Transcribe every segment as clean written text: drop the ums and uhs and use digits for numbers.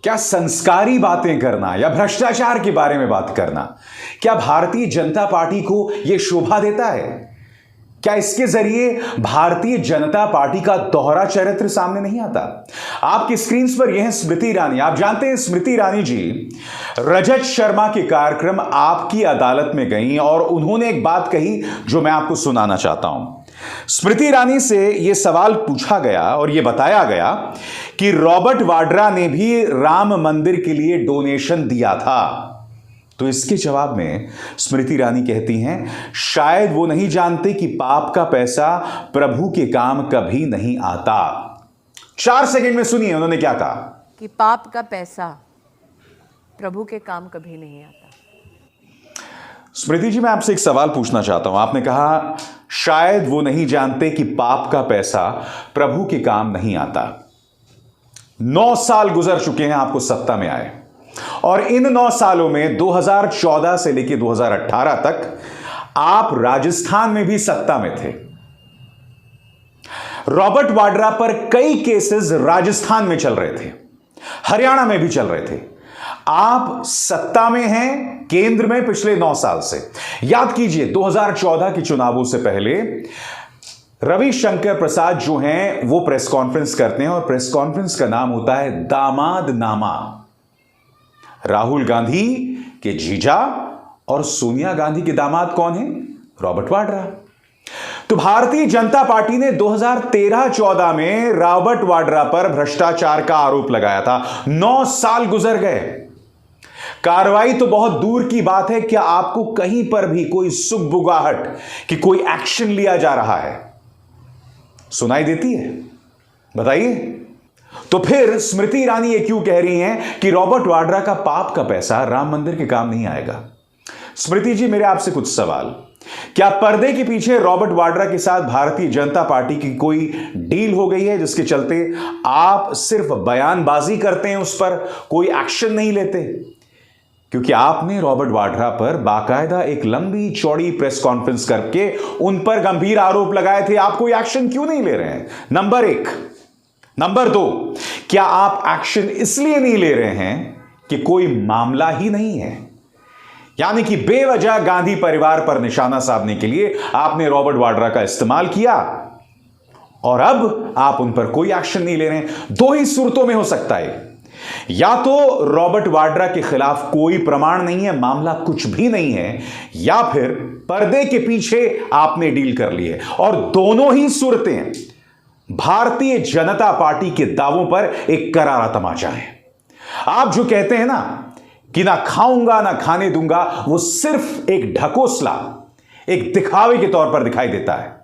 क्या संस्कारी बातें करना या भ्रष्टाचार के बारे में बात करना, क्या भारतीय जनता पार्टी को यह शोभा देता है? क्या इसके जरिए भारतीय जनता पार्टी का दोहरा चरित्र सामने नहीं आता? आपकी स्क्रीन पर यह है स्मृति ईरानी। आप जानते हैं स्मृति ईरानी जी रजत शर्मा के कार्यक्रम आपकी अदालत में गई और उन्होंने एक बात कही जो मैं आपको सुनाना चाहता हूं। स्मृति ईरानी से यह सवाल पूछा गया और यह बताया गया कि रॉबर्ट वाड्रा ने भी राम मंदिर के लिए डोनेशन दिया था। तो इसके जवाब में स्मृति ईरानी कहती हैं, शायद वो नहीं जानते कि पाप का पैसा प्रभु के काम कभी नहीं आता। 4 सेकंड में सुनिए उन्होंने क्या कहा कि पाप का पैसा प्रभु के काम कभी नहीं आता। स्मृति जी, मैं आपसे एक सवाल पूछना चाहता हूं। आपने कहा शायद वो नहीं जानते कि पाप का पैसा प्रभु के काम नहीं आता। 9 साल गुजर चुके हैं आपको सत्ता में आए और इन 9 सालों में 2014 से लेकर 2018 तक आप राजस्थान में भी सत्ता में थे। रॉबर्ट वाड्रा पर कई केसेस राजस्थान में चल रहे थे, हरियाणा में भी चल रहे थे। आप सत्ता में हैं केंद्र में पिछले 9 साल से। याद कीजिए 2014 के चुनावों से पहले रविशंकर प्रसाद जो हैं वो प्रेस कॉन्फ्रेंस करते हैं और प्रेस कॉन्फ्रेंस का नाम होता है दामाद नामा। राहुल गांधी के जीजा और सोनिया गांधी के दामाद कौन है? रॉबर्ट वाड्रा। तो भारतीय जनता पार्टी ने 2013-14 में रॉबर्ट वाड्रा पर भ्रष्टाचार का आरोप लगाया था। 9 साल गुजर गए, कार्रवाई तो बहुत दूर की बात है। क्या आपको कहीं पर भी कोई सुगबुगाहट कि कोई एक्शन लिया जा रहा है सुनाई देती है? बताइए। तो फिर स्मृति ईरानी ये क्यों कह रही हैं कि रॉबर्ट वाड्रा का पाप का पैसा राम मंदिर के काम नहीं आएगा? स्मृति जी, मेरे आपसे कुछ सवाल। क्या पर्दे के पीछे रॉबर्ट वाड्रा के साथ भारतीय जनता पार्टी की कोई डील हो गई है जिसके चलते आप सिर्फ बयानबाजी करते हैं, उस पर कोई एक्शन नहीं लेते? क्योंकि आपने रॉबर्ट वाड्रा पर बाकायदा एक लंबी चौड़ी प्रेस कॉन्फ्रेंस करके उन पर गंभीर आरोप लगाए थे। आप कोई एक्शन क्यों नहीं ले रहे हैं? नंबर 1। नंबर 2, क्या आप एक्शन इसलिए नहीं ले रहे हैं कि कोई मामला ही नहीं है? यानी कि बेवजह गांधी परिवार पर निशाना साधने के लिए आपने रॉबर्ट वाड्रा का इस्तेमाल किया और अब आप उन पर कोई एक्शन नहीं ले रहे हैं। 2 ही सूरतों में हो सकता है, या तो रॉबर्ट वाड्रा के खिलाफ कोई प्रमाण नहीं है, मामला कुछ भी नहीं है, या फिर पर्दे के पीछे आपने डील कर ली है। और दोनों ही सूरतें भारतीय जनता पार्टी के दावों पर एक करारा तमाचा है। आप जो कहते हैं ना कि ना खाऊंगा ना खाने दूंगा, वो सिर्फ एक ढकोसला, एक दिखावे के तौर पर दिखाई देता है।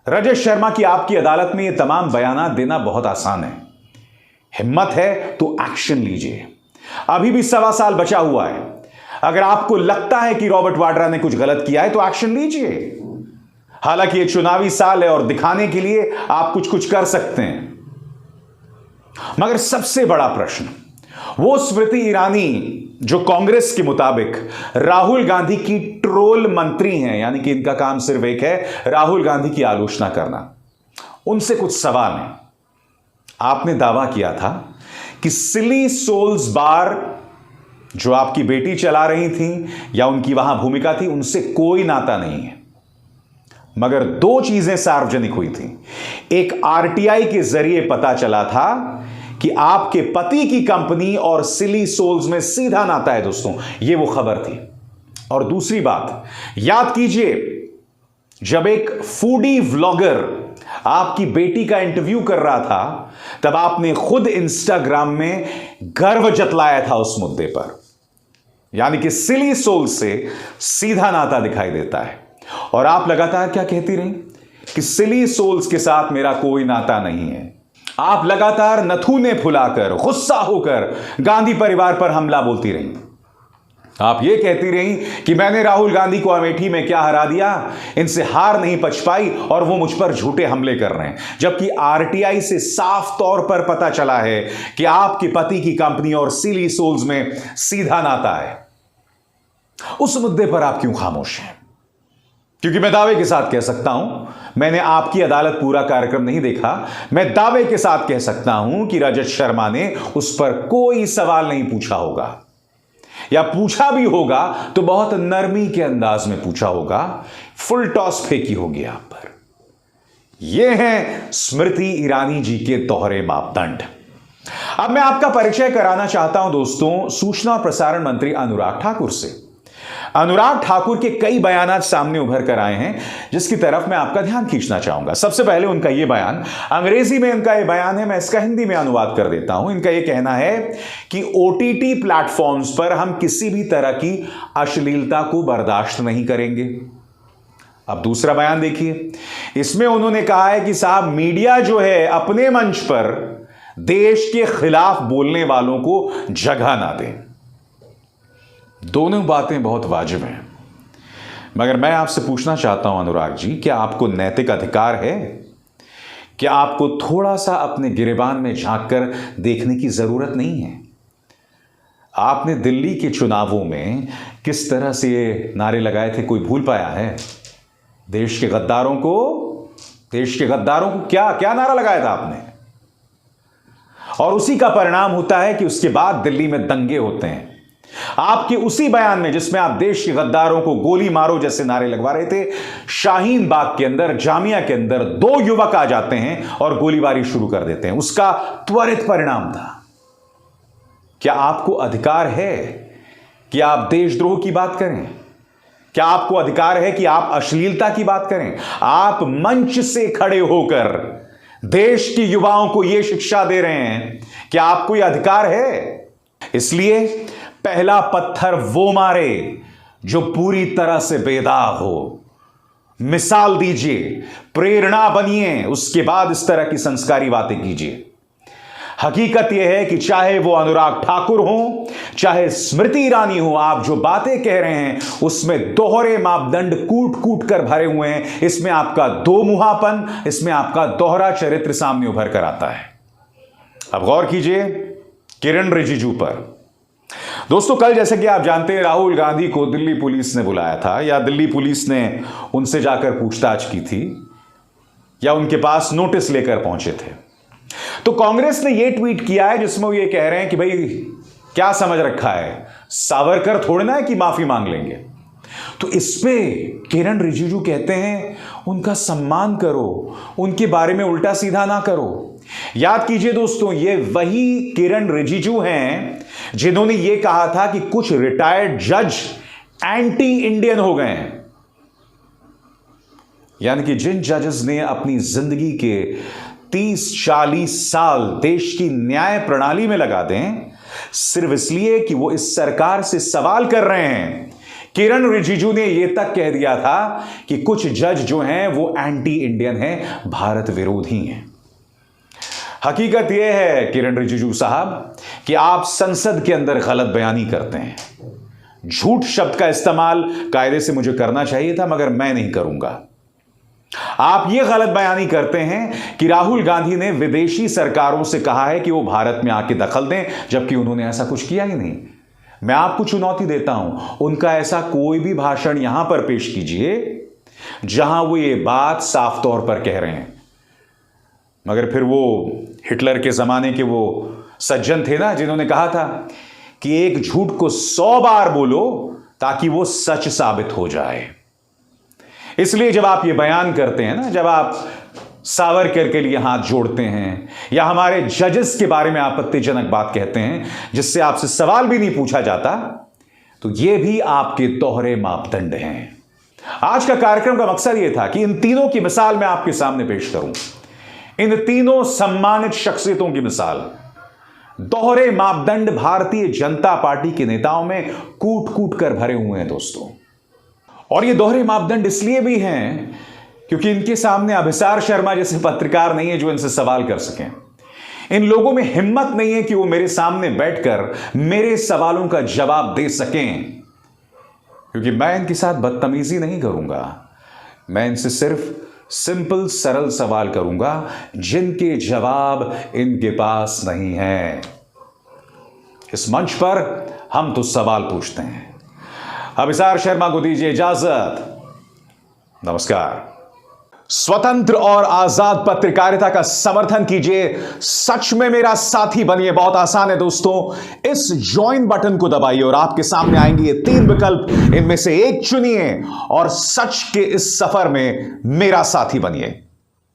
रजत शर्मा की आपकी अदालत में ये तमाम बयानात देना बहुत आसान है। हिम्मत है तो एक्शन लीजिए। अभी भी 1.25 साल बचा हुआ है। अगर आपको लगता है कि रॉबर्ट वाड्रा ने कुछ गलत किया है तो एक्शन लीजिए। हालांकि ये चुनावी साल है और दिखाने के लिए आप कुछ कुछ कर सकते हैं, मगर सबसे बड़ा प्रश्न वो स्मृति ईरानी जो कांग्रेस के मुताबिक राहुल गांधी की ट्रोल मंत्री हैं, यानी कि इनका काम सिर्फ एक है, राहुल गांधी की आलोचना करना। उनसे कुछ सवाल हैं। आपने दावा किया था कि सिली सोल्स बार जो आपकी बेटी चला रही थी या उनकी वहां भूमिका थी, उनसे कोई नाता नहीं है, मगर 2 चीजें सार्वजनिक हुई थी। एक आरटीआई के जरिए पता चला था कि आपके पति की कंपनी और सिली सोल्स में सीधा नाता है दोस्तों, यह वो खबर थी। और दूसरी बात, याद कीजिए जब एक फूडी व्लॉगर आपकी बेटी का इंटरव्यू कर रहा था, तब आपने खुद इंस्टाग्राम में गर्व जतलाया था उस मुद्दे पर। यानी कि सिली सोल से सीधा नाता दिखाई देता है। और आप लगातार क्या कहती रही कि सिली सोल्स के साथ मेरा कोई नाता नहीं है। आप लगातार नथुने फुलाकर, गुस्सा होकर गांधी परिवार पर हमला बोलती रही। आप यह कहती रही कि मैंने राहुल गांधी को अमेठी में क्या हरा दिया, इनसे हार नहीं पच पाई और वो मुझ पर झूठे हमले कर रहे हैं। जबकि आरटीआई से साफ तौर पर पता चला है कि आपके पति की कंपनी और सिली सोल्स में सीधा नाता है। उस मुद्दे पर आप क्यों खामोश हैं? क्योंकि मैं दावे के साथ कह सकता हूं, मैंने आपकी अदालत पूरा कार्यक्रम नहीं देखा, मैं दावे के साथ कह सकता हूं कि रजत शर्मा ने उस पर कोई सवाल नहीं पूछा होगा, या पूछा भी होगा तो बहुत नरमी के अंदाज में पूछा होगा, फुल टॉस फेंकी होगी आप पर। यह है स्मृति ईरानी जी के दोहरे मापदंड। अब मैं आपका परिचय कराना चाहता हूं दोस्तों सूचना और प्रसारण मंत्री अनुराग ठाकुर से। अनुराग ठाकुर के कई बयान सामने उभर कर आए हैं, जिसकी तरफ मैं आपका ध्यान खींचना चाहूंगा। सबसे पहले उनका यह बयान, अंग्रेजी में उनका यह बयान है, मैं इसका हिंदी में अनुवाद कर देता हूं। इनका यह कहना है कि ओटीटी प्लेटफॉर्म्स पर हम किसी भी तरह की अश्लीलता को बर्दाश्त नहीं करेंगे। अब दूसरा बयान देखिए, इसमें उन्होंने कहा है कि साहब मीडिया जो है अपने मंच पर देश के खिलाफ बोलने वालों को जगह ना दें। दोनों बातें बहुत वाजिब हैं, मगर मैं आपसे पूछना चाहता हूं अनुराग जी, क्या आपको नैतिक अधिकार है? क्या आपको थोड़ा सा अपने गिरेबान में झांक कर देखने की जरूरत नहीं है? आपने दिल्ली के चुनावों में किस तरह से ये नारे लगाए थे, कोई भूल पाया है? देश के गद्दारों को क्या क्या नारा लगाया था आपने? और उसी का परिणाम होता है कि उसके बाद दिल्ली में दंगे होते हैं। आपके उसी बयान में जिसमें आप देश के गद्दारों को गोली मारो जैसे नारे लगवा रहे थे, शाहीन बाग के अंदर, जामिया के अंदर 2 युवक आ जाते हैं और गोलीबारी शुरू कर देते हैं। उसका त्वरित परिणाम था। क्या आपको अधिकार है कि आप देशद्रोह की बात करें? क्या आपको अधिकार है कि आप अश्लीलता की बात करें? आप मंच से खड़े होकर देश के युवाओं को यह शिक्षा दे रहे हैं, क्या आपको यह अधिकार है? इसलिए पहला पत्थर वो मारे जो पूरी तरह से बेदाग हो। मिसाल दीजिए, प्रेरणा बनिए, उसके बाद इस तरह की संस्कारी बातें कीजिए। हकीकत यह है कि चाहे वो अनुराग ठाकुर हो, चाहे स्मृति ईरानी हो, आप जो बातें कह रहे हैं उसमें दोहरे मापदंड कूट कूट कर भरे हुए हैं। इसमें आपका दो मुहापन, इसमें आपका दोहरा चरित्र सामने उभर कर आता है। अब गौर कीजिए किरण रिजिजू पर। दोस्तों, कल जैसे कि आप जानते हैं, राहुल गांधी को दिल्ली पुलिस ने बुलाया था, या दिल्ली पुलिस ने उनसे जाकर पूछताछ की थी, या उनके पास नोटिस लेकर पहुंचे थे। तो कांग्रेस ने यह ट्वीट किया है जिसमें वो ये कह रहे हैं कि भाई क्या समझ रखा है, सावरकर थोड़े ना है कि माफी मांग लेंगे। तो इस पे किरण रिजिजू कहते हैं उनका सम्मान करो, उनके बारे में उल्टा सीधा ना करो। याद कीजिए दोस्तों, ये वही किरण रिजिजू हैं जिन्होंने ये कहा था कि कुछ रिटायर्ड जज एंटी इंडियन हो गए हैं। यानी कि जिन जजेस ने अपनी जिंदगी के 30-40 साल देश की न्याय प्रणाली में लगा दें सिर्फ इसलिए कि वो इस सरकार से सवाल कर रहे हैं। किरण रिजिजू ने यह तक कह दिया था कि कुछ जज जो हैं वो एंटी इंडियन हैं, भारत विरोधी हैं। हकीकत यह है किरण रिजिजू साहब कि आप संसद के अंदर गलत बयानी करते हैं। झूठ शब्द का इस्तेमाल कायदे से मुझे करना चाहिए था, मगर मैं नहीं करूंगा। आप यह गलत बयानी करते हैं कि राहुल गांधी ने विदेशी सरकारों से कहा है कि वो भारत में आके दखल दें, जबकि उन्होंने ऐसा कुछ किया ही नहीं। मैं आपको चुनौती देता हूं, उनका ऐसा कोई भी भाषण यहां पर पेश कीजिए जहां वो ये बात साफ तौर पर कह रहे हैं। मगर फिर वो हिटलर के जमाने के वो सज्जन थे ना, जिन्होंने कहा था कि एक झूठ को 100 बार बोलो ताकि वो सच साबित हो जाए। इसलिए जब आप ये बयान करते हैं ना, जब आप सावरकर के लिए हाथ जोड़ते हैं या हमारे जजेस के बारे में आपत्तिजनक बात कहते हैं जिससे आपसे सवाल भी नहीं पूछा जाता, तो ये भी आपके दोहरे मापदंड हैं। आज का कार्यक्रम का मकसद यह था कि इन तीनों की मिसाल मैं आपके सामने पेश करूं। इन तीनों सम्मानित शख्सियतों की मिसाल, दोहरे मापदंड भारतीय जनता पार्टी के नेताओं में कूट कूट कर भरे हुए हैं दोस्तों। और ये दोहरे मापदंड इसलिए भी हैं क्योंकि इनके सामने अभिसार शर्मा जैसे पत्रकार नहीं है जो इनसे सवाल कर सकें। इन लोगों में हिम्मत नहीं है कि वो मेरे सामने बैठकर मेरे सवालों का जवाब दे सकें, क्योंकि मैं इनके साथ बदतमीजी नहीं करूंगा। मैं इनसे सिर्फ सिंपल सरल सवाल करूंगा जिनके जवाब इनके पास नहीं है। इस मंच पर हम तो सवाल पूछते हैं। अभिसार शर्मा को दीजिए इजाजत। नमस्कार। स्वतंत्र और आजाद पत्रकारिता का समर्थन कीजिए, सच में मेरा साथी बनिए। बहुत आसान है दोस्तों, इस ज्वाइन बटन को दबाइए और आपके सामने आएंगे ये 3 विकल्प, इनमें से एक चुनिए और सच के इस सफर में मेरा साथी बनिए।